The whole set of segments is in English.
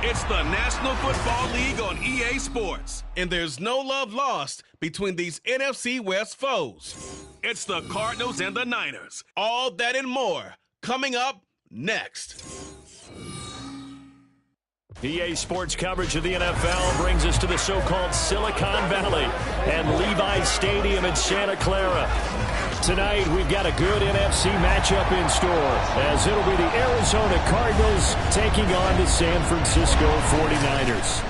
It's the National Football League on EA Sports, and there's no love lost between these NFC West foes. It's the Cardinals and the Niners. All that and more coming up next. EA Sports coverage of the NFL brings us to the so-called Silicon Valley and Levi's Stadium in Santa Clara. Tonight, we've got a good NFC matchup in store, as it'll be the Arizona Cardinals taking on the San Francisco 49ers.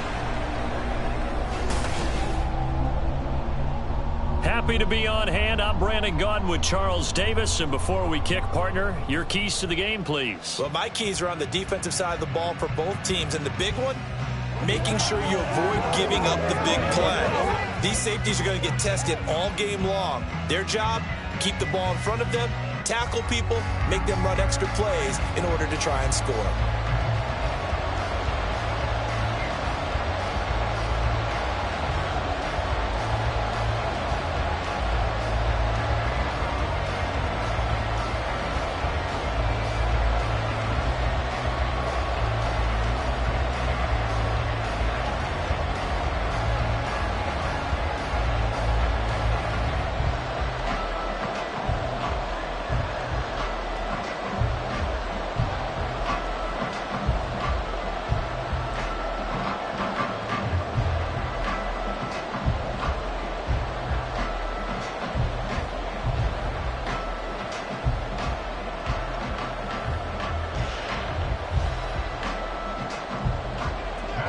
Happy to be on hand. I'm Brandon Gaudin with Charles Davis. And before we kick, partner, your keys to the game, please. Well, my keys are on the defensive side of the ball for both teams. And the big one, making sure you avoid giving up the big play. These safeties are going to get tested all game long. Their job, keep the ball in front of them, tackle people, make them run extra plays in order to try and score.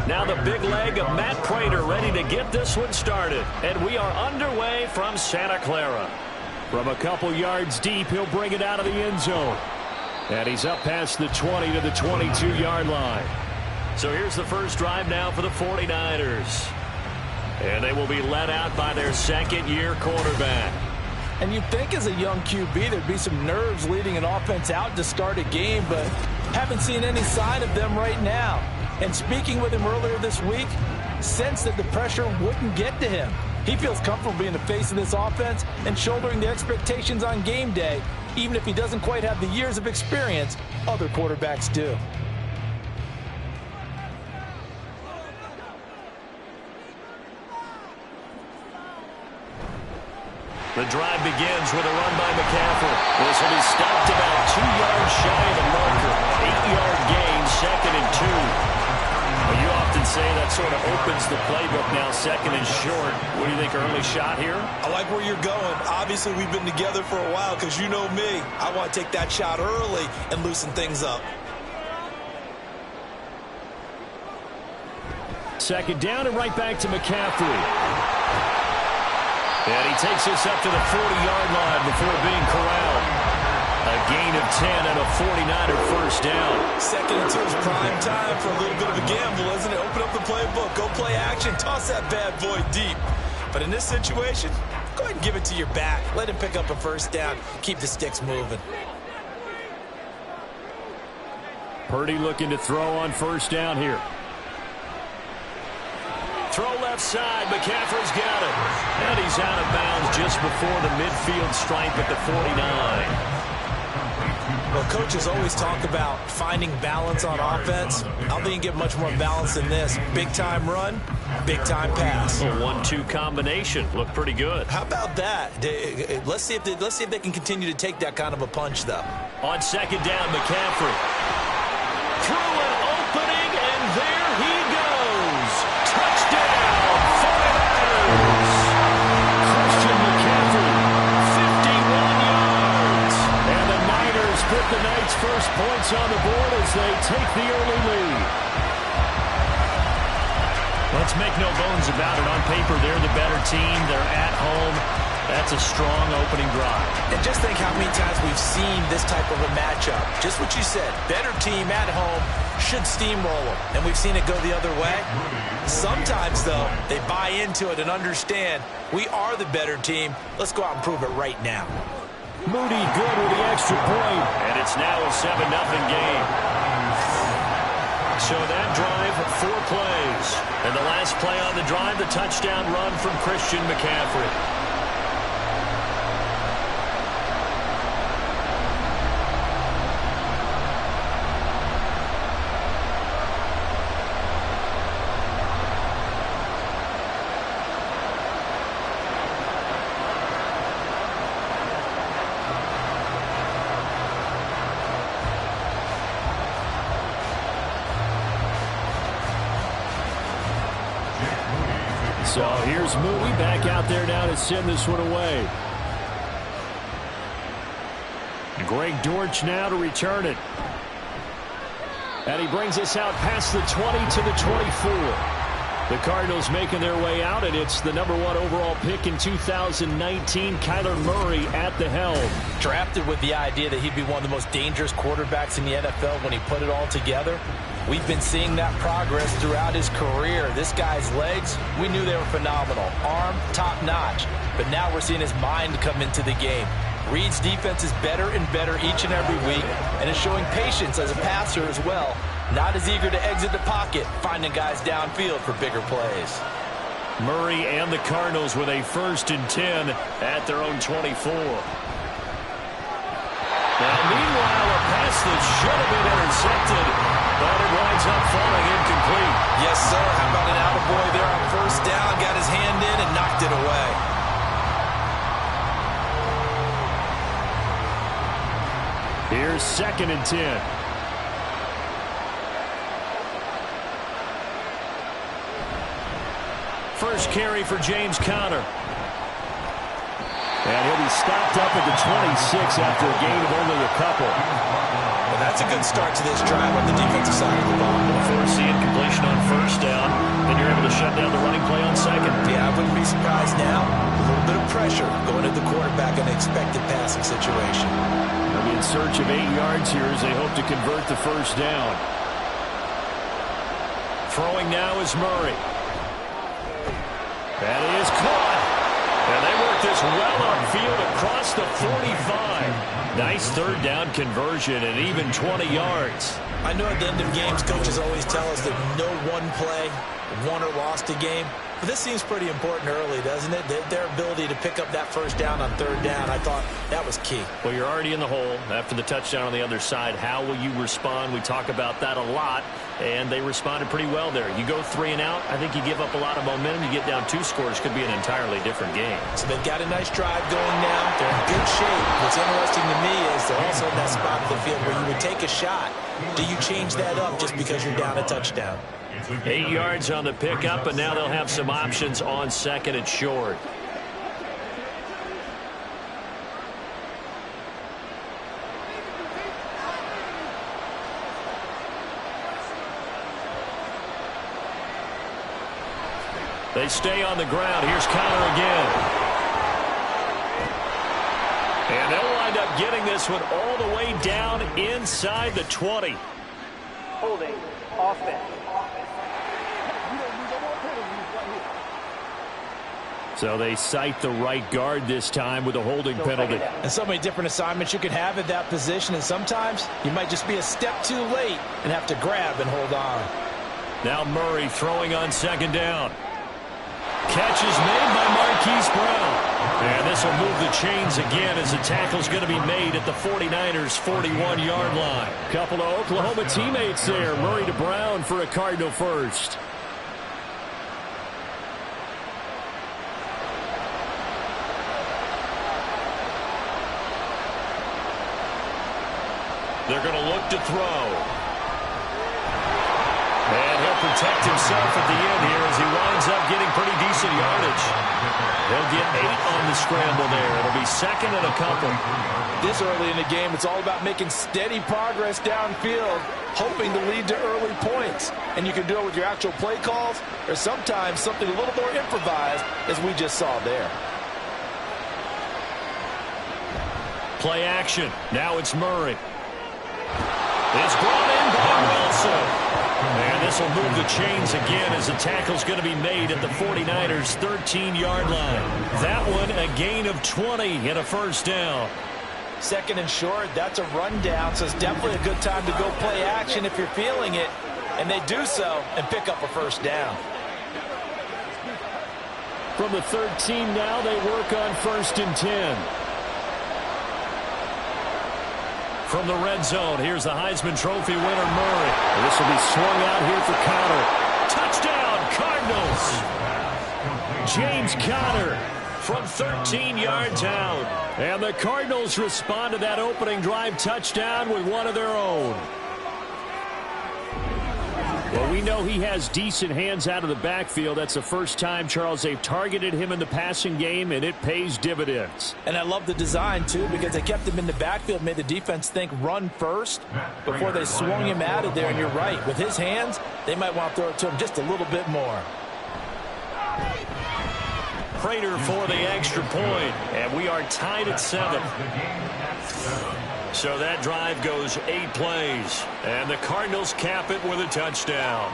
Now the big leg of Matt Prater ready to get this one started. And we are underway from Santa Clara. From a couple yards deep, he'll bring it out of the end zone. And he's up past the 20 to the 22-yard line. So here's the first drive now for the 49ers. And they will be led out by their second-year quarterback. And you'd think as a young QB there'd be some nerves leading an offense out to start a game, but haven't seen any sign of them right now. And speaking with him earlier this week, sensed that the pressure wouldn't get to him. He feels comfortable being the face of this offense and shouldering the expectations on game day, even if he doesn't quite have the years of experience other quarterbacks do. The drive begins with a run by McCaffrey. This will be stopped about 2 yards shy of the marker. 8-yard gain, 2nd and 2. Well, you often say that sort of opens the playbook now, 2nd and short. What do you think, early shot here? I like where you're going. Obviously, we've been together for a while because you know me. I want to take that shot early and loosen things up. 2nd down and right back to McCaffrey. And he takes us up to the 40-yard line before being corralled. A gain of 10 and a 49er first down. 2nd and 2 is prime time for a little bit of a gamble, isn't it? Open up the playbook, go play action, toss that bad boy deep. But in this situation, go ahead and give it to your back. Let him pick up a first down. Keep the sticks moving. Purdy looking to throw on first down here. Throw left side. McCaffrey's got it. And he's out of bounds just before the midfield stripe at the 49. Well, coaches always talk about finding balance on offense. I don't think you get much more balance than this. Big-time run, big-time pass. A 1-2 combination. Looked pretty good. How about that? Let's see if they can continue to take that kind of a punch, though. On 2nd down, McCaffrey. Through an opening, and there he goes. Touchdown, 49ers. Christian McCaffrey, 51 yards. And the Niners put the Knights' first points on the board as they take the early lead. Let's make no bones about it. On paper, they're the better team. They're at home. That's a strong opening drive. And just think how many times we've seen this type of a matchup. Just what you said. Better team at home should steamroll them. And we've seen it go the other way. Sometimes, though, they buy into it and understand we are the better team. Let's go out and prove it right now. Moody good with the extra point. And it's now a 7-0 game. So that drive, 4 plays. And the last play on the drive, the touchdown run from Christian McCaffrey. So here's Moody back out there now to send this one away. Greg Dortch now to return it. And he brings us out past the 20 to the 24. The Cardinals making their way out, and it's the #1 overall pick in 2019, Kyler Murray at the helm. Drafted with the idea that he'd be one of the most dangerous quarterbacks in the NFL when he put it all together. We've been seeing that progress throughout his career. This guy's legs, we knew they were phenomenal. Arm, top-notch. But now we're seeing his mind come into the game. Reed's defense is better and better each and every week, and is showing patience as a passer as well. Not as eager to exit the pocket, finding guys downfield for bigger plays. Murray and the Cardinals with a 1st and 10 at their own 24. Now, meanwhile, a pass that should have been intercepted, but it winds up falling incomplete. Yes, sir. How about an attaboy there on 1st down? Got his hand in and knocked it away. Here's 2nd and 10. First carry for James Conner. And he'll be stopped up at the 26 after a gain of only a couple. Well, that's a good start to this drive on the defensive side of the ball. Force the incompletion on 1st down, then you're able to shut down the running play on 2nd. Yeah, I wouldn't be surprised now. A little bit of pressure going at the quarterback in an expected passing situation. They'll be in search of 8 yards here as they hope to convert the 1st down. Throwing now is Murray. That is caught. And they work this well upfield across the 45. Nice 3rd down conversion and even 20 yards. I know at the end of games, coaches always tell us that no one play won or lost a game. But this seems pretty important early, doesn't it? Their ability to pick up that 1st down on 3rd down, I thought that was key. Well, you're already in the hole after the touchdown on the other side. How will you respond? We talk about that a lot, and they responded pretty well there. You go 3 and out, I think you give up a lot of momentum. You get down 2 scores, could be an entirely different game. So they've got a nice drive going now. They're in good shape. What's interesting to me is they're also in that spot of the field where you would take a shot. Do you change that up just because you're down a touchdown? 8 yards on the pickup, and now they'll have some options on 2nd and short. They stay on the ground. Here's Conner again. And they'll wind up getting this one all the way down inside the 20. Holding offense. So they cite the right guard this time with a holding penalty. And so many different assignments you could have at that position, and sometimes you might just be a step too late and have to grab and hold on. Now Murray throwing on 2nd down. Catch is made by Marquise Brown. And this will move the chains again as the tackle's going to be made at the 49ers' 41-yard line. Couple of Oklahoma teammates there. Murray to Brown for a Cardinal first. They're going to look to throw. And he'll protect himself at the end here as he winds up getting pretty decent yardage. He'll get 8 on the scramble there. It'll be 2nd and a couple. This early in the game, it's all about making steady progress downfield, hoping to lead to early points. And you can do it with your actual play calls or sometimes something a little more improvised, as we just saw there. Play action. Now it's Murray. It's brought in by Wilson. And this will move the chains again as the tackle's going to be made at the 49ers' 13-yard line. That one, a gain of 20 and a 1st down. 2nd and short, that's a rundown, so it's definitely a good time to go play action if you're feeling it. And they do so and pick up a 1st down. From the 13 now, they work on 1st and 10. From the red zone, here's the Heisman Trophy winner, Murray. And this will be swung out here for Conner. Touchdown, Cardinals! James Conner from 13 yards out. And the Cardinals respond to that opening drive touchdown with one of their own. Well, we know he has decent hands out of the backfield. That's the first time, Charles, they've targeted him in the passing game, and it pays dividends. And I love the design, too, because they kept him in the backfield, made the defense think run first before they swung him out of there. And you're right. With his hands, they might want to throw it to him just a little bit more. Prater for the extra point, and we are tied at 7. So that drive goes 8 plays, and the Cardinals cap it with a touchdown.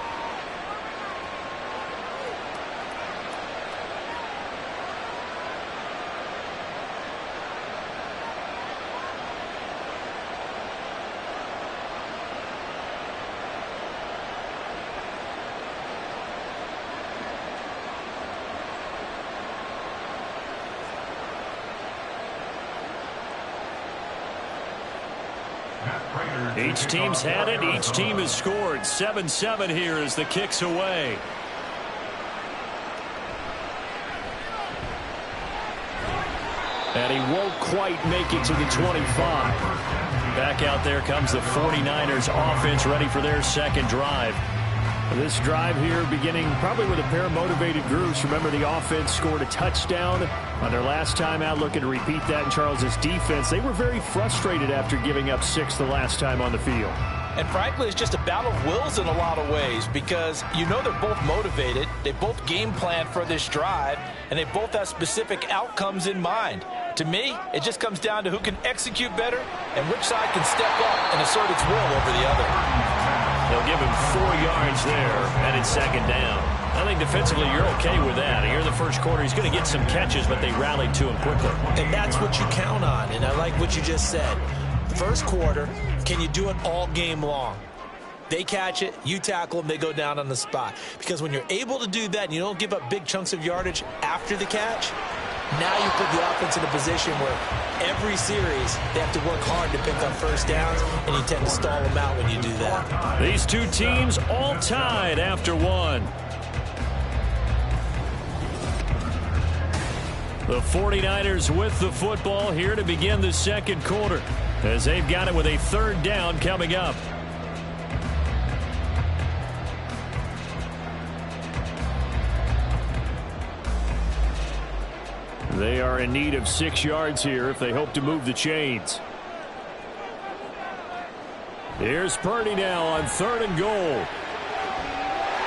Each team's had it. Each team has scored. 7-7 here as the kick's away. And he won't quite make it to the 25. Back out there comes the 49ers offense ready for their second drive. This drive here beginning probably with a pair of motivated groups. Remember, the offense scored a touchdown on their last time out. Looking to repeat that in Charles's defense. They were very frustrated after giving up 6 the last time on the field. And frankly, it's just a battle of wills in a lot of ways because you know they're both motivated. They both game plan for this drive, and they both have specific outcomes in mind. To me, it just comes down to who can execute better and which side can step up and assert its will over the other. They'll give him 4 yards there, and it's second down. I think defensively you're okay with that. Here in the first quarter, he's going to get some catches, but they rallied to him quickly. And that's what you count on, and I like what you just said. First quarter, can you do it all game long? They catch it, you tackle them, they go down on the spot. Because when you're able to do that and you don't give up big chunks of yardage after the catch, now you put the offense in a position where every series they have to work hard to pick up first downs, and you tend to stall them out when you do that. These two teams all tied after 1. The 49ers with the football here to begin the second quarter as they've got it with a third down coming up. They are in need of 6 yards here if they hope to move the chains. Here's Purdy now on 3rd and goal.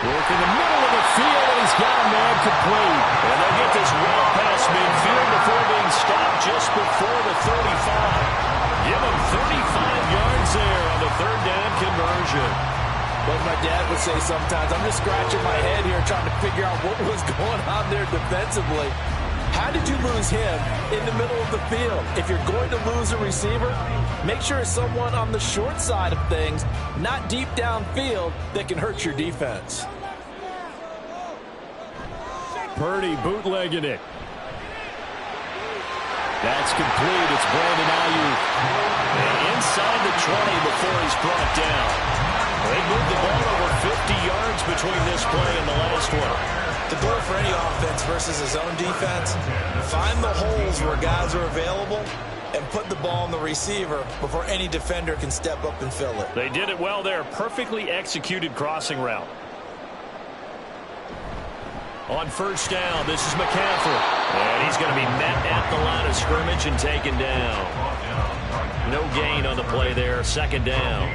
Work in the middle of the field, and he's got a man complete. And they'll get this well past midfield before being stopped just before the 35. Give him 35 yards there on the 3rd down conversion. Like my dad would say sometimes, I'm just scratching my head here trying to figure out what was going on there defensively. How did you lose him in the middle of the field? If you're going to lose a receiver, make sure it's someone on the short side of things, not deep downfield, that can hurt your defense. Purdy bootlegging it. That's complete. It's Brandon Ayuk. And inside the 20 before he's brought down. They moved the ball over 50 yards between this play and the last one. The goal for any offense versus his own defense, find the holes where guys are available and put the ball on the receiver before any defender can step up and fill it. They did it well there. Perfectly executed crossing route. On first down, this is McCaffrey. And he's going to be met at the line of scrimmage and taken down. No gain on the play there. Second down.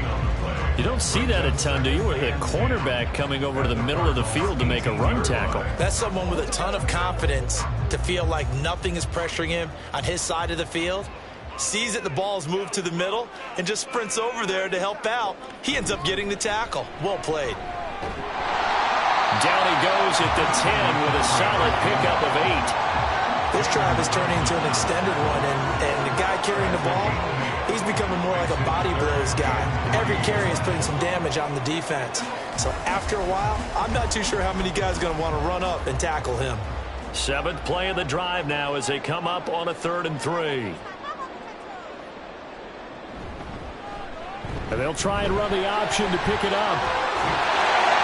You don't see that a ton, do you? With a cornerback coming over to the middle of the field to make a run tackle. That's someone with a ton of confidence to feel like nothing is pressuring him on his side of the field. Sees that the ball is moved to the middle and just sprints over there to help out. He ends up getting the tackle. Well played. Down he goes at the 10 with a solid pickup of 8. This drive is turning into an extended one, and the guy carrying the ball, he's becoming more like a body blows guy. Every carry is putting some damage on the defense. So after a while, I'm not too sure how many guys are going to want to run up and tackle him. 7th play of the drive now as they come up on a 3rd and 3. And they'll try and run the option to pick it up.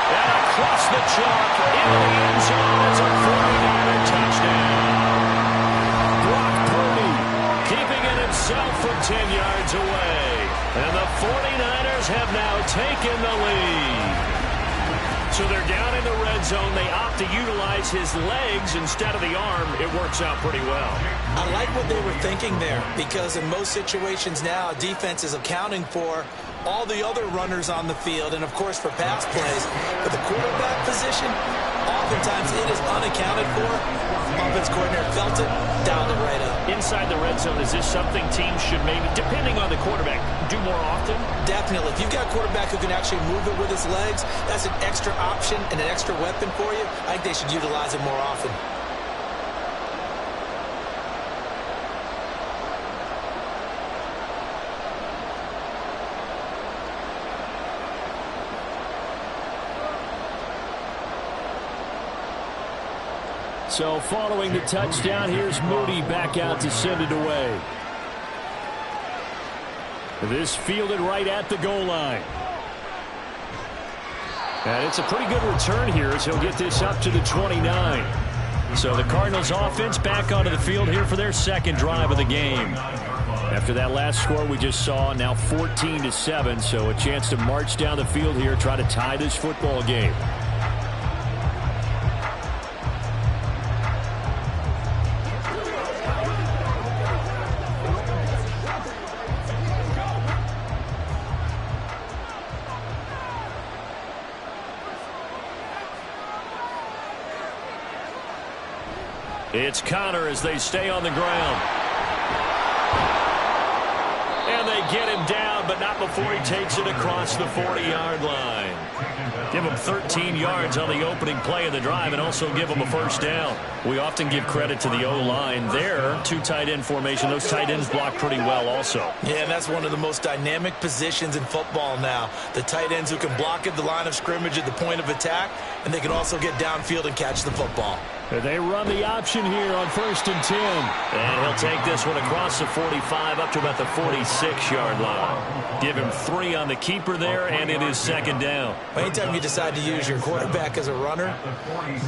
And across the chalk into the end zone. It's a 49er touchdown. Brock Purdy keeping it himself from 10 yards away. And the 49ers have now taken the lead. So they're down in the red zone. They opt to utilize his legs instead of the arm. It works out pretty well. I like what they were thinking there, because in most situations now, defense is accounting for all the other runners on the field and, of course, for pass plays. But the quarterback position, oftentimes it is unaccounted for. Offense coordinator felt it, dialed it right up. Inside the red zone, is this something teams should maybe, depending on the quarterback, do more often? Definitely. If you've got a quarterback who can actually move it with his legs, that's an extra option and an extra weapon for you. I think they should utilize it more often. So following the touchdown, here's Moody back out to send it away. This fielded right at the goal line. And it's a pretty good return here as he'll get this up to the 29. So the Cardinals offense back onto the field here for their second drive of the game. After that last score we just saw, now 14-7, so a chance to march down the field here, try to tie this football game. It's Connor as they stay on the ground. And they get him down, but not before he takes it across the 40-yard line. Give him 13 yards on the opening play of the drive and also give him a first down. We often give credit to the O-line there. Two tight end formation. Those tight ends block pretty well also. Yeah, and that's one of the most dynamic positions in football now. The tight ends who can block at the line of scrimmage at the point of attack, and they can also get downfield and catch the football. They run the option here on 1st and 10. And he'll take this one across the 45 up to about the 46-yard line. Give him 3 on the keeper there, and it is second down. Anytime you decide to use your quarterback as a runner,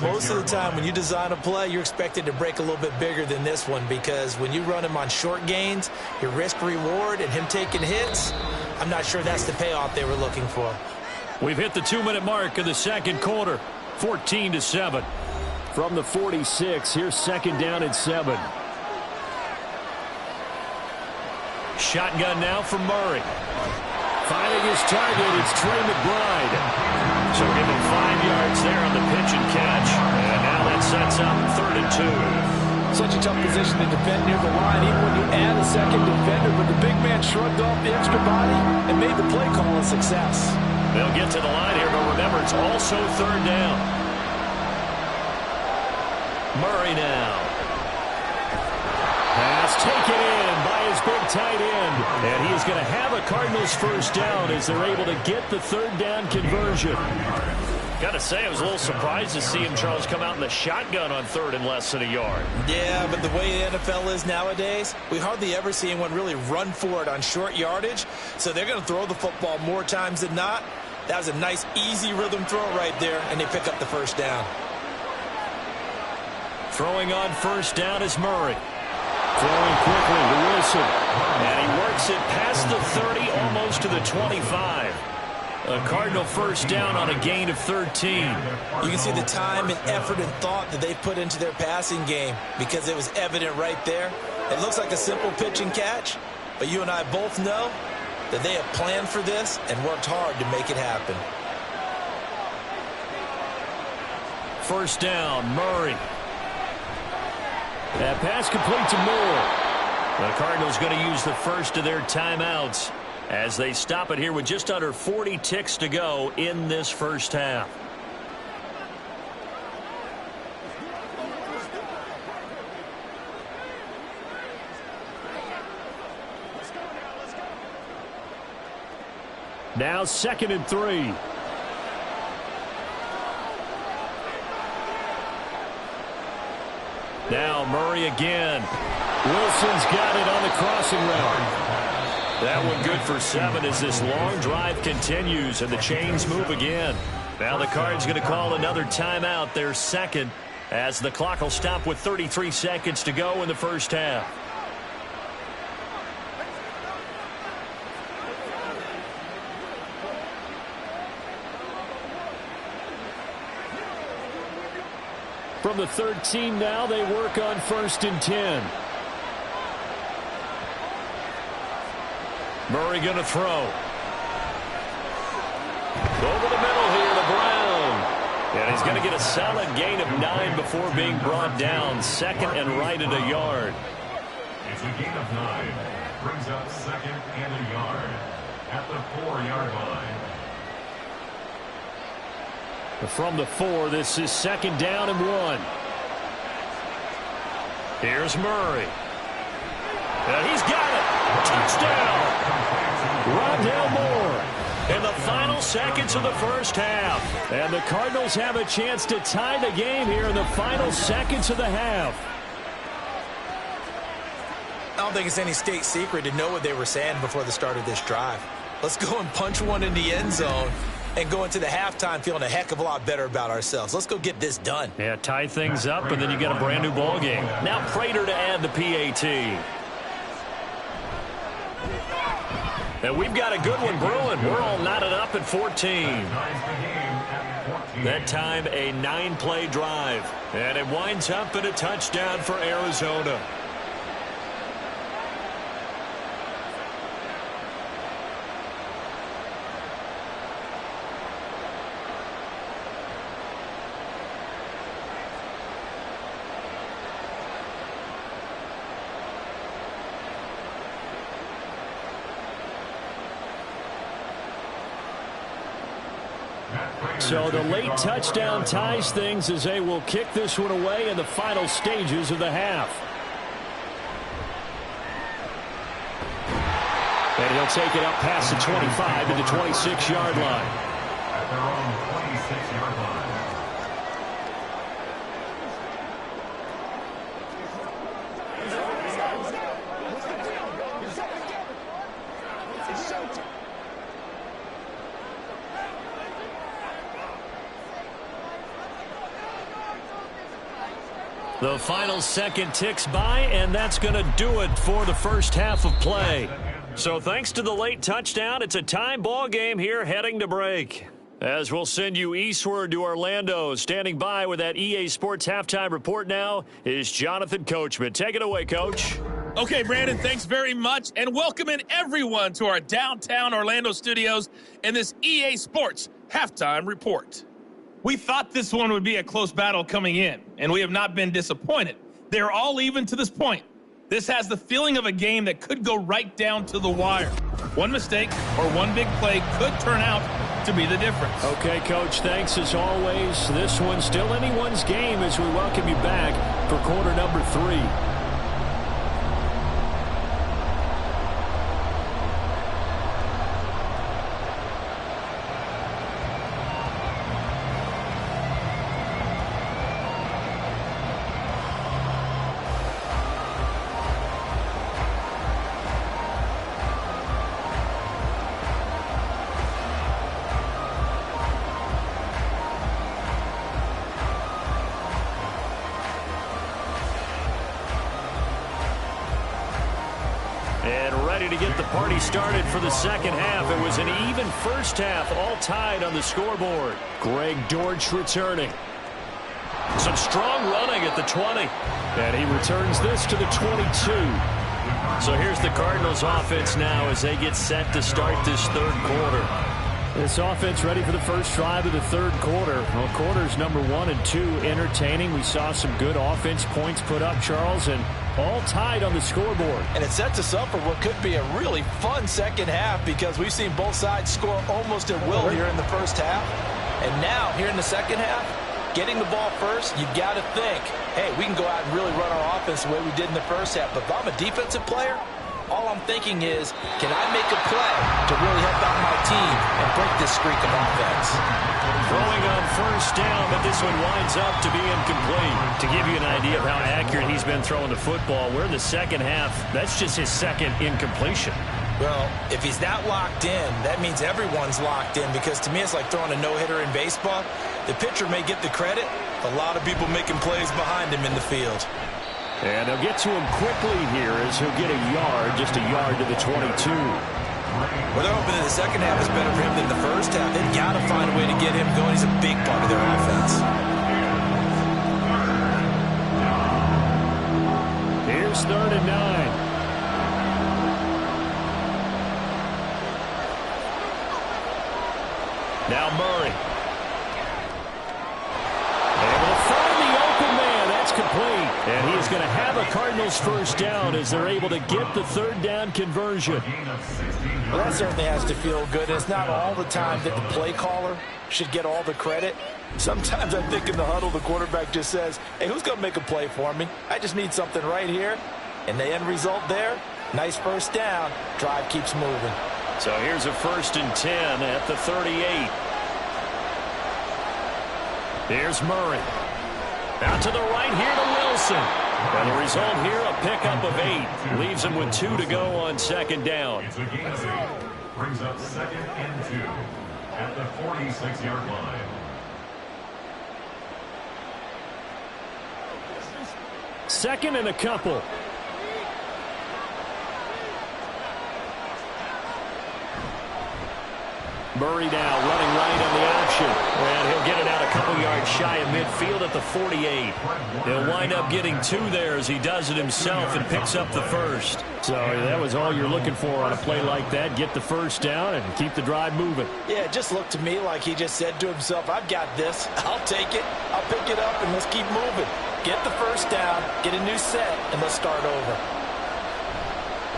most of the time when you design a play, you're expected to break a little bit bigger than this one, because when you run him on short gains, your risk-reward and him taking hits, I'm not sure that's the payoff they were looking for. We've hit the 2-minute mark of the second quarter, 14-7. From the 46, here's second down and 7. Shotgun now for Murray. Finding his target, it's Trey McBride. So give him 5 yards there on the pitch and catch. And now that sets up 3rd and 2. Such a tough position to defend near the line, even when you add a second defender. But the big man shrugged off the extra body and made the play call a success. They'll get to the line here, but remember, it's also 3rd down. Murray now. Pass taken in by his big tight end. And he is going to have a Cardinals first down as they're able to get the 3rd down conversion. Got to say, I was a little surprised to see him, Charles, come out in the shotgun on 3rd and less than a yard. Yeah, but the way the NFL is nowadays, we hardly ever see anyone really run for it on short yardage. So they're going to throw the football more times than not. That was a nice, easy rhythm throw right there, and they pick up the first down. Throwing on first down is Murray. Throwing quickly to Wilson. And he works it past the 30, almost to the 25. A Cardinal first down on a gain of 13. You can see the time and effort and thought that they put into their passing game, because it was evident right there. It looks like a simple pitch and catch, but you and I both know that they have planned for this and worked hard to make it happen. First down, Murray. That pass complete to Moore. The Cardinals going to use the first of their timeouts as they stop it here with just under 40 ticks to go in this first half. Now 2nd and 3. Now Murray again. Wilson's got it on the crossing route. That one good for 7 as this long drive continues and the chains move again. Now the Cards going to call another timeout, their second, as the clock will stop with 33 seconds to go in the first half. From the 13 now, they work on 1st and 10. Murray going to throw. Over the middle here to Brown. And he's going to get a solid gain of 9 before being brought down. 2nd and right at a yard. It's a gain of 9. Brings up 2nd and a yard at the 4-yard line. From the 4, this is 2nd down and 1. Here's Murray. And he's got it. Touchdown. Rondale Moore in the final seconds of the first half. And the Cardinals have a chance to tie the game here in the final seconds of the half. I don't think it's any state secret to know what they were saying before the start of this drive. Let's go and punch one in the end zone and go into the halftime feeling a heck of a lot better about ourselves. Let's go get this done. Yeah, tie things up, and then you got a brand new ball game. Now Prater to add the PAT. And we've got a good one brewing. We're all knotted up at 14. That time a 9-play drive. And it winds up in a touchdown for Arizona. So the late touchdown ties things as they will kick this one away in the final stages of the half. And he'll take it up past the 25 to the 26-yard line. At their own 26-yard line. The final second ticks by, and that's going to do it for the first half of play. So thanks to the late touchdown, it's a time ball game here heading to break. As we'll send you eastward to Orlando, standing by with that EA Sports halftime report now is Jonathan Coachman. Take it away, Coach. Okay, Brandon, thanks very much, and welcoming everyone to our downtown Orlando studios in this EA Sports halftime report. We thought this one would be a close battle coming in, and we have not been disappointed. They're all even to this point. This has the feeling of a game that could go right down to the wire. One mistake or one big play could turn out to be the difference. Okay, Coach, thanks as always. This one's still anyone's game as we welcome you back for quarter number 3. To get the party started for the second half. It was an even first half, all tied on the scoreboard. Greg Dortch returning. Some strong running at the 20. And he returns this to the 22. So here's the Cardinals offense now as they get set to start this third quarter. This offense ready for the first drive of the third quarter. Well, quarters number 1 and 2 entertaining. We saw some good offense points put up, Charles, and all tied on the scoreboard. And it sets us up for what could be a really fun second half because we've seen both sides score almost at will here in the first half. And now, here in the second half, getting the ball first, you've got to think, hey, we can go out and really run our offense the way we did in the first half. But if I'm a defensive player, all I'm thinking is, can I make a play to really help out my team and break this streak of offense? Throwing on first down, but this one winds up to be incomplete. To give you an idea of how accurate he's been throwing the football, we're in the second half. That's just his second incompletion. Well, if he's that locked in, that means everyone's locked in because to me it's like throwing a no-hitter in baseball. The pitcher may get the credit, a lot of people making plays behind him in the field. And they'll get to him quickly here as he'll get a yard, just a yard to the 22. Well, they're hoping that the second half is better for him than the first half. They've got to find a way to get him going. He's a big part of their offense. is 3rd and 9. Now Murray. Able to find the open man. That's complete. And he is going to have a Cardinals first down as they're able to get the 3rd down conversion. Well, that certainly has to feel good. It's not all the time that the play caller should get all the credit. Sometimes I think in the huddle, the quarterback just says, hey, who's going to make a play for me? I just need something right here. And the end result there, nice first down. Drive keeps moving. So here's a 1st and 10 at the 38. Here's Murray. Out to the right here to Wilson. And the result here, a pickup of 8. Leaves him with 2 to go on 2nd down. It's a gain of 8. Brings up 2nd and 2 at the 46-yard line. Second and a couple. Murray now running right on the option. And he'll get it out a couple yards shy of midfield at the 48. He'll wind up getting 2 there as he does it himself and picks up the 1st. So that was all you're looking for on a play like that. Get the 1st down and keep the drive moving. Yeah, it just looked to me like he just said to himself, I've got this. I'll take it. I'll pick it up and let's keep moving. Get the 1st down, get a new set, and let's start over.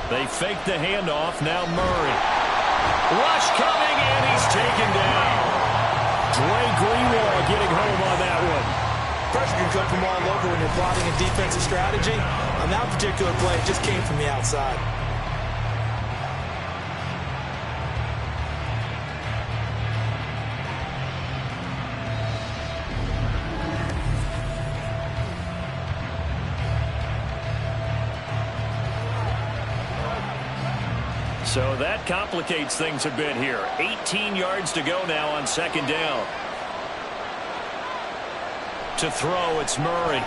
They fake the handoff. Now Murray. Rush coming, and he's taken down. Dre Greenlaw getting home on that one. Pressure can come from all over when you're plotting a defensive strategy. On that particular play, it just came from the outside. So that complicates things a bit here. 18 yards to go now on 2nd down. To throw, it's Murray.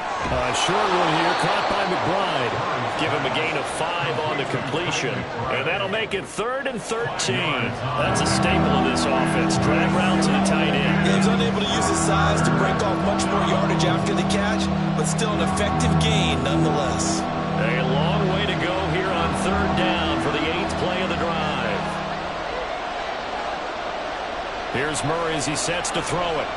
Short one here, caught by McBride. Give him a gain of 5 on the completion. And that'll make it 3rd and 13. That's a staple of this offense. Drag route to the tight end. Yeah, he was unable to use his size to break off much more yardage after the catch, but still an effective gain nonetheless. A long way to go here on 3rd down for the 8th play of the drive. Here's Murray as he sets to throw it.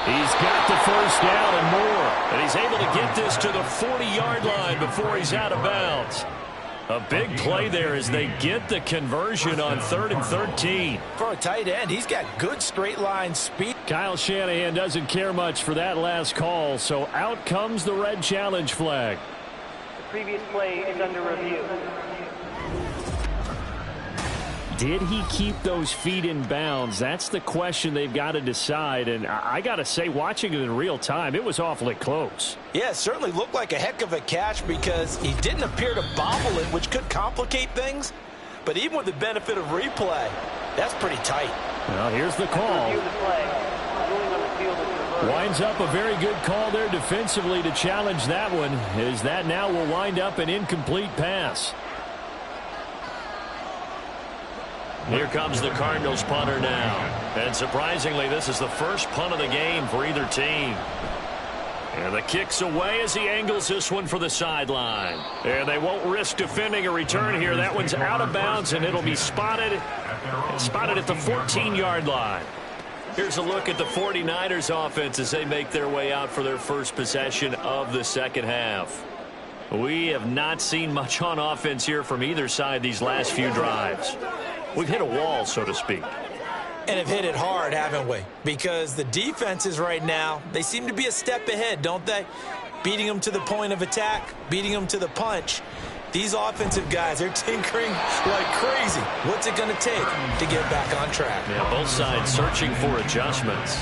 He's got the 1st down and more. And he's able to get this to the 40-yard line before he's out of bounds. A big play there as they get the conversion on 3rd and 13. For a tight end, he's got good straight line speed. Kyle Shanahan doesn't care much for that last call, so out comes the red challenge flag. The previous play is under review. Did he keep those feet in bounds? That's the question they've got to decide. And I got to say, watching it in real time, it was awfully close. Yeah, it certainly looked like a heck of a catch because he didn't appear to bobble it, which could complicate things. But even with the benefit of replay, that's pretty tight. Well, here's the call. Winds up a very good call there defensively to challenge that one, as that now will wind up an incomplete pass. Here comes the Cardinals punter now. And surprisingly, this is the first punt of the game for either team. And the kick's away as he angles this one for the sideline. And they won't risk defending a return here. That one's out of bounds, and it'll be spotted at the 14-yard line. Here's a look at the 49ers offense as they make their way out for their first possession of the second half. We have not seen much on offense here from either side these last few drives. We've hit a wall, so to speak. And have hit it hard, haven't we? Because the defenses right now, they seem to be a step ahead, don't they? Beating them to the point of attack, beating them to the punch. These offensive guys, they're tinkering like crazy. What's it going to take to get back on track? Yeah, both sides searching for adjustments.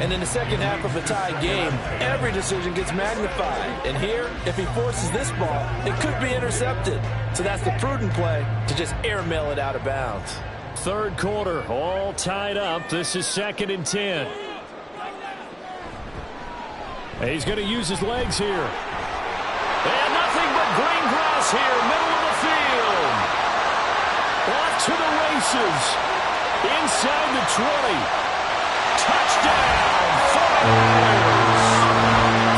And in the second half of a tied game, every decision gets magnified. And here, if he forces this ball, it could be intercepted. So that's the prudent play to just airmail it out of bounds. Third quarter, all tied up. This is 2nd and 10. He's going to use his legs here. And nothing but green grass here, middle of the field. Off to the races. Inside the 20. Touchdown, 49ers.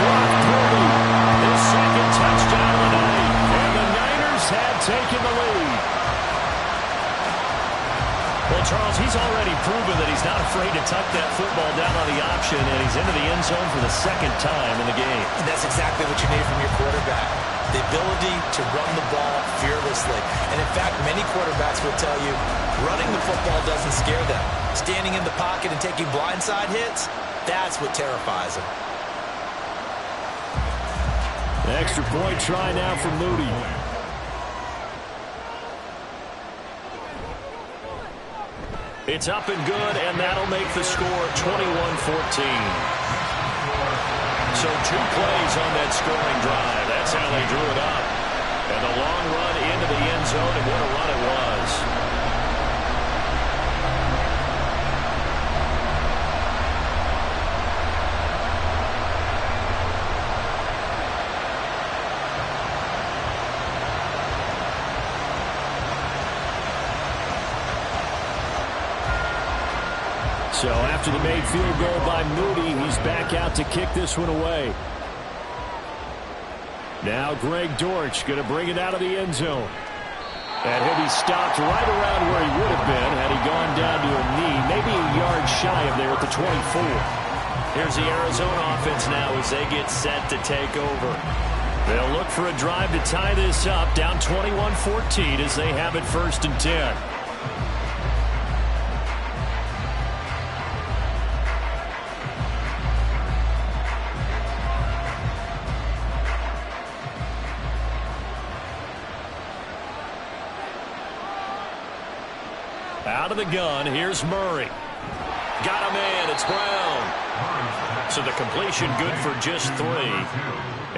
Brock proven that he's not afraid to tuck that football down on the option, and he's into the end zone for the second time in the game. And that's exactly what you need from your quarterback. The ability to run the ball fearlessly. And in fact, many quarterbacks will tell you running the football doesn't scare them. Standing in the pocket and taking blindside hits, that's what terrifies them. Extra point try now for Moody. It's up and good, and that'll make the score 21-14. So 2 plays on that scoring drive. That's how they drew it up. And the long run into the end zone, and what a run it was. So after the made field goal by Moody, he's back out to kick this one away. Now Greg Dortch going to bring it out of the end zone. And he'll be stopped right around where he would have been had he gone down to a knee, maybe a yard shy of there at the 24. Here's the Arizona offense now as they get set to take over. They'll look for a drive to tie this up, down 21-14 as they have it 1st and 10. Out of the gun, here's Murray. Got a man, it's Brown. So the completion good for just 3.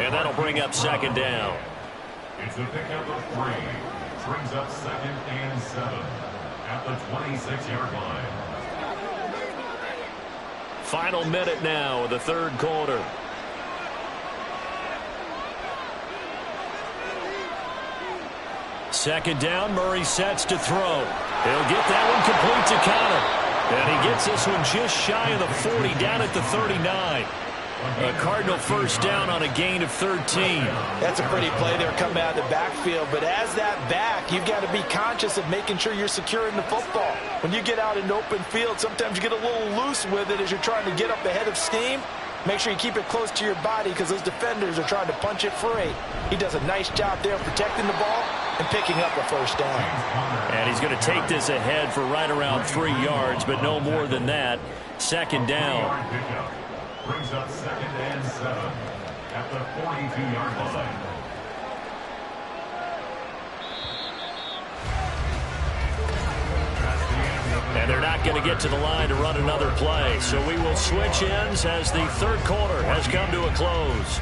And that'll bring up 2nd down. It's a pickup of 3. Brings up 2nd and 7 at the 26-yard line. Final minute now of the 3rd quarter. Second down, Murray sets to throw. He'll get that one complete to Connor. And he gets this one just shy of the 40, down at the 39. A Cardinal 1st down on a gain of 13. That's a pretty play there coming out of the backfield. But as that back, you've got to be conscious of making sure you're securing the football. When you get out in open field, sometimes you get a little loose with it as you're trying to get up ahead of steam. Make sure you keep it close to your body because those defenders are trying to punch it free. He does a nice job there protecting the ball and picking up a 1st down. And he's going to take this ahead for right around 3 yards, but no more than that. 2nd down. Brings up 2nd and 7 at the 42-yard line. And they're not going to get to the line to run another play. So we will switch ends as the 3rd quarter has come to a close.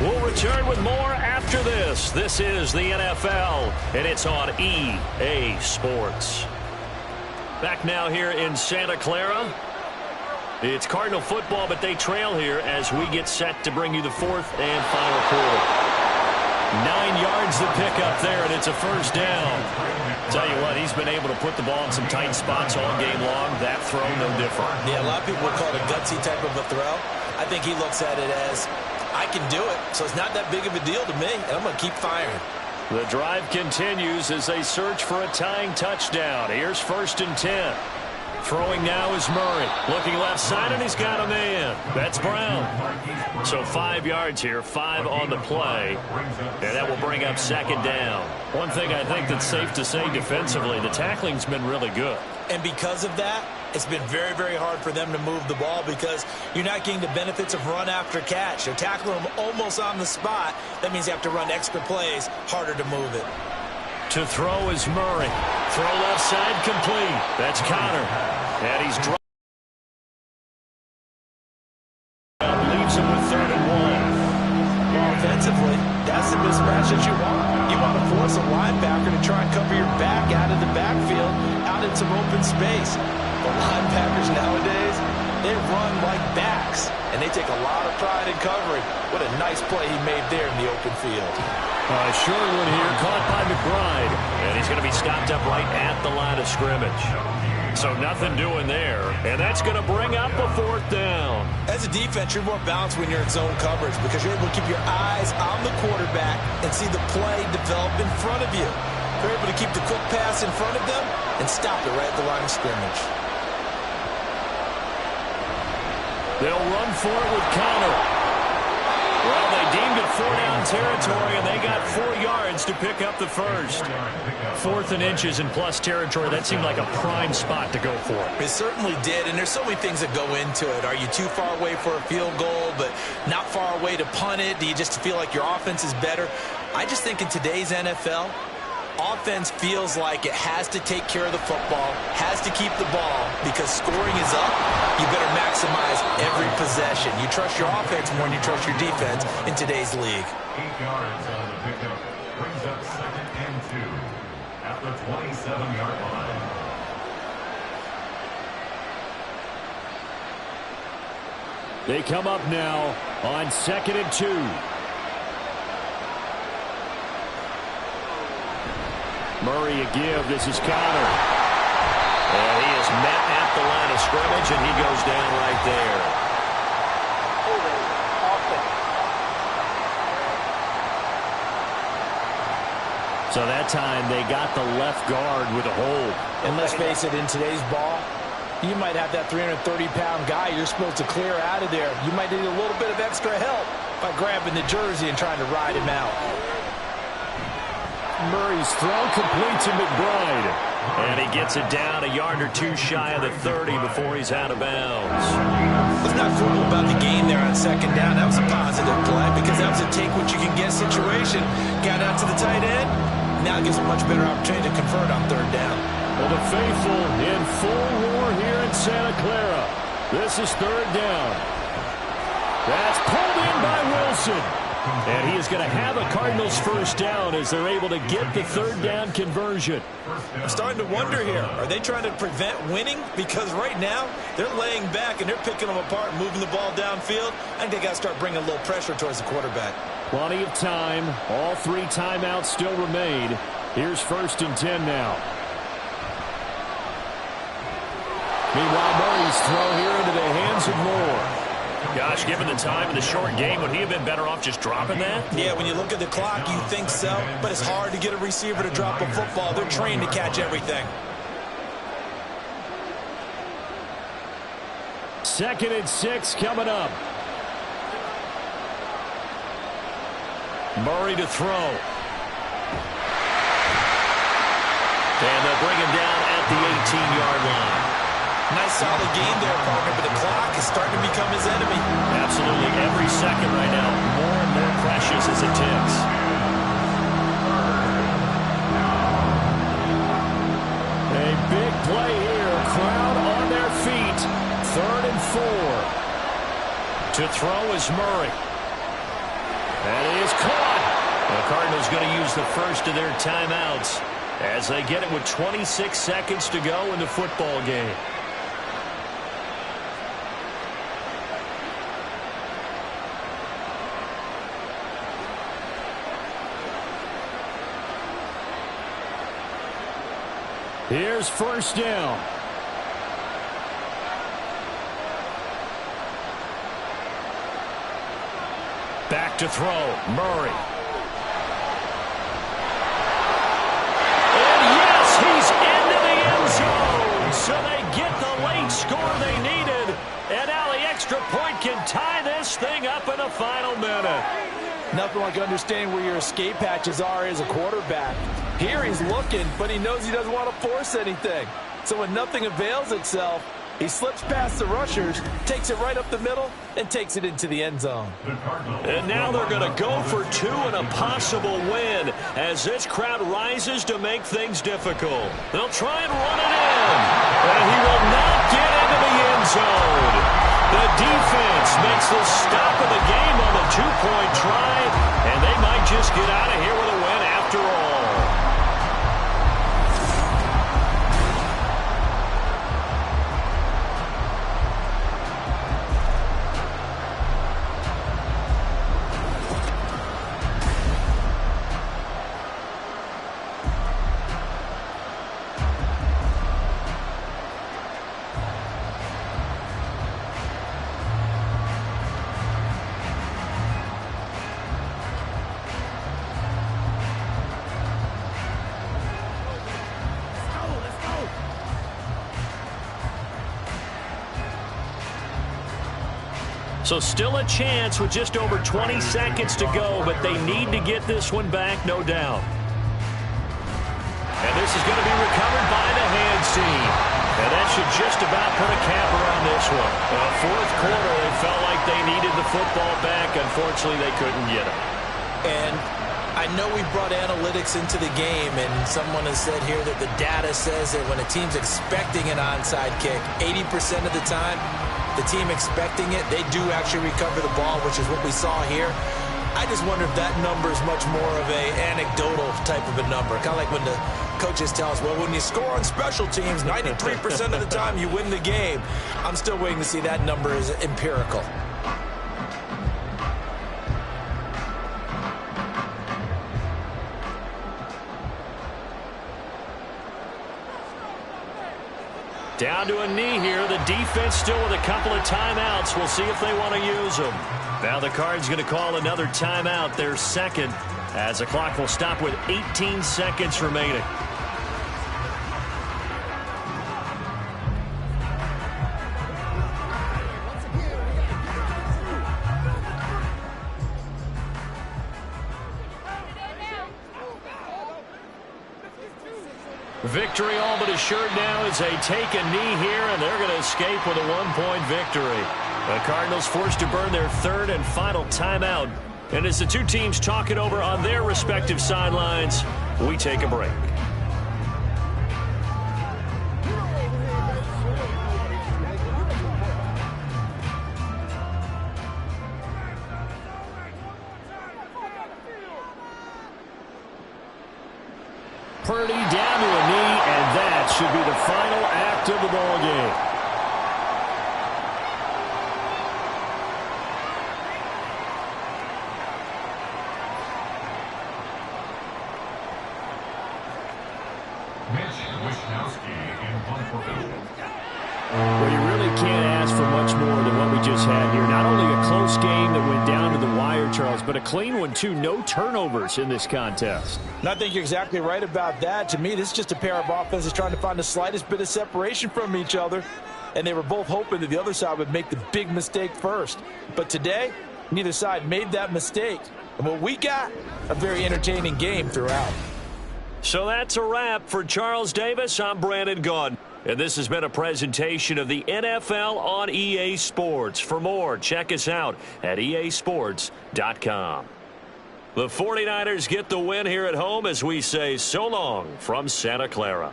We'll return with more after this. This is the NFL, and it's on EA Sports. Back now here in Santa Clara. It's Cardinal football, but they trail here as we get set to bring you the 4th and final quarter. 9 yards to pick up there, and it's a 1st down. Tell you what, he's been able to put the ball in some tight spots all game long. That throw, no different. Yeah, a lot of people would call it a gutsy type of a throw. I think he looks at it as, I can do it, so it's not that big of a deal to me, and I'm going to keep firing. The drive continues as they search for a tying touchdown. Here's 1st and 10. Throwing now is Murray. Looking left side, and he's got a man. That's Brown. So 5 yards here, 5 on the play. And that will bring up 2nd down. One thing I think that's safe to say defensively, the tackling's been really good. And because of that, it's been very, very hard for them to move the ball because you're not getting the benefits of run after catch. They're tackling them almost on the spot. That means you have to run extra plays, harder to move it. To throw is Murray. Throw left side complete. That's Connor. And he's dropped. Leaves him with 3rd and 1. Well, offensively, that's the mismatch that you want. You want to force a linebacker to try and cover your back out of the backfield, out in some open space. The linebackers nowadays, they run like backs, and they take a lot of pride in covering. What a nice play he made there in the open field. Sherwood here, caught by McBride. And he's going to be stopped up right at the line of scrimmage. So nothing doing there. And that's going to bring up a 4th down. As a defense, you're more balanced when you're in zone coverage because you're able to keep your eyes on the quarterback and see the play develop in front of you. You're able to keep the quick pass in front of them and stop it right at the line of scrimmage. They'll run for it with Connor. Well, they deemed it 4-down territory, and they got 4 yards to pick up the first. 4th and inches in plus territory. That seemed like a prime spot to go for. It certainly did, and there's so many things that go into it. Are you too far away for a field goal, but not far away to punt it? Do you just feel like your offense is better? I just think in today's NFL, offense feels like it has to take care of the football, has to keep the ball, because scoring is up. You better maximize every possession. You trust your offense more than you trust your defense in today's league. 8 yards on the pickup. Brings up 2nd and 2 at the 27-yard line. They come up now on 2nd and 2. Murray a give. This is Connor. And he is met at the line of scrimmage, and he goes down right there. So that time they got the left guard with a hold. And let's face it, in today's ball, you might have that 330-pound guy you're supposed to clear out of there. You might need a little bit of extra help by grabbing the jersey and trying to ride him out. Murray's throw complete to McBride. And he gets it down a yard or two shy of the 30 before he's out of bounds. Let's not fool about the game there on 2nd down. That was a positive play because that was a take-what-you-can-get situation. Got out to the tight end. Now it gives a much better opportunity to convert on 3rd down. Well, the faithful in full roar here in Santa Clara. This is 3rd down. That's pulled in by Wilson. And he is going to have a Cardinals first down as they're able to get the 3rd down conversion. I'm starting to wonder here, are they trying to prevent winning? Because right now, they're laying back and they're picking them apart, moving the ball downfield. I think they got to start bringing a little pressure towards the quarterback. Plenty of time. All 3 timeouts still remain. Here's 1st and 10 now. Meanwhile, Murray's throw here into the hands of Moore. Gosh, given the time of the short game, would he have been better off just dropping that? Yeah, when you look at the clock, you think so. But it's hard to get a receiver to drop a football. They're trained to catch everything. 2nd and 6 coming up. Murray to throw. And they'll bring him down at the 18-yard line. Nice solid game there, partner, but the clock is starting to become his enemy. Absolutely. Every second right now, more and more precious as it ticks. A big play here. Crowd on their feet. 3rd and 4. To throw is Murray. That is caught. The Cardinals going to use the first of their timeouts as they get it with 26 seconds to go in the football game. Here's 1st down. Back to throw. Murray. And yes, he's into the end zone. So they get the late score they needed. And now the extra point can tie this thing up in the final minute. Nothing like understanding where your escape hatches are as a quarterback. Here he's looking, but he knows he doesn't want to force anything. So when nothing avails itself, he slips past the rushers, takes it right up the middle, and takes it into the end zone. And now they're going to go for 2 and a possible win as this crowd rises to make things difficult. They'll try and run it in, and he will not get into the end zone. The defense makes the stop of the game on the 2-point try, and they might just get out of here with a win after all. So still a chance with just over 20 seconds to go, but they need to get this one back, no doubt. And this is going to be recovered by the hands team. And that should just about put a cap around this one. Fourth quarter, they felt like they needed the football back. Unfortunately, they couldn't get it. And I know we brought analytics into the game, and someone has said here that the data says that when a team's expecting an onside kick, 80% of the time, the team expecting it, they do actually recover the ball, which is what we saw here. I just wonder if that number is much more of a anecdotal type of a number. Kind of like when the coaches tell us, well, when you score on special teams, 93% of the time you win the game. I'm still waiting to see that number is empirical. Down to a knee here. The defense still with a couple of timeouts. We'll see if they want to use them. Now the Cards going to call another timeout, their second, as the clock will stop with 18 seconds remaining. Victory all but assured now as they take a knee here, and they're going to escape with a one-point victory. The Cardinals forced to burn their third and final timeout. And as the two teams talk it over on their respective sidelines, we take a break. Purdy down to a knee, and that should be the final act of the ball game. Well, you really can't ask for much more than what we just had here. Not only a close game that went down to the wire, Charles, but a clean one, too. No turnovers in this contest. And I think you're exactly right about that. To me, this is just a pair of offenses trying to find the slightest bit of separation from each other. And they were both hoping that the other side would make the big mistake first. But today, neither side made that mistake. And what we got, a very entertaining game throughout. So that's a wrap for Charles Davis. I'm Brandon Gaudin. And this has been a presentation of the NFL on EA Sports. For more, check us out at easports.com. The 49ers get the win here at home as we say so long from Santa Clara.